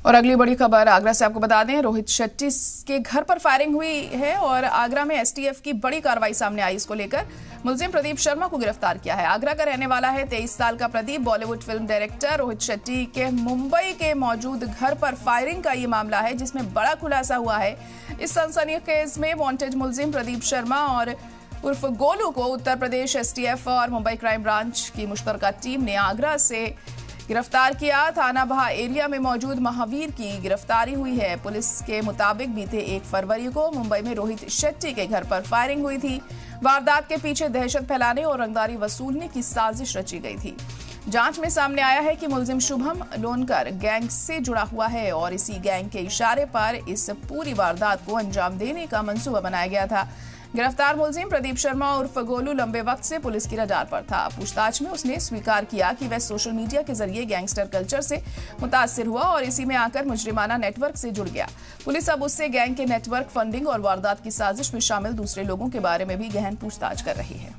और अगली बड़ी खबर आगरा से आपको बता दें, रोहित शेट्टी के घर पर फायरिंग हुई है और आगरा में एसटीएफ की बड़ी कार्रवाई सामने आई। इसको लेकर मुलजिम प्रदीप शर्मा को गिरफ्तार किया है। आगरा का रहने वाला है 23 साल का प्रदीप। बॉलीवुड फिल्म डायरेक्टर रोहित शेट्टी के मुंबई के मौजूद घर पर फायरिंग का ये मामला है, जिसमें बड़ा खुलासा हुआ है। इस सनसनीखेज में वांटेड मुलजिम प्रदीप शर्मा और उर्फ गोलू को उत्तर प्रदेश एसटीएफ और मुंबई क्राइम ब्रांच की मुश्तरका टीम ने आगरा से गिरफ्तार किया। थाना बहा एरिया में मौजूद महावीर की गिरफ्तारी हुई है। पुलिस के मुताबिक बीते 1 फरवरी को मुंबई में रोहित शेट्टी के घर पर फायरिंग हुई थी। वारदात के पीछे दहशत फैलाने और रंगदारी वसूलने की साजिश रची गई थी। जांच में सामने आया है कि मुलजिम शुभम लोनकर गैंग से जुड़ा हुआ है और इसी गैंग के इशारे पर इस पूरी वारदात को अंजाम देने का मंसूबा बनाया गया था। गिरफ्तार मुलजिम प्रदीप शर्मा उर्फ गोलू लंबे वक्त से पुलिस की रडार पर था। पूछताछ में उसने स्वीकार किया कि वह सोशल मीडिया के जरिए गैंगस्टर कल्चर से मुतासिर हुआ और इसी में आकर मुजरिमाना नेटवर्क से जुड़ गया। पुलिस अब उससे गैंग के नेटवर्क, फंडिंग और वारदात की साजिश में शामिल दूसरे लोगों के बारे में भी गहन पूछताछ कर रही है।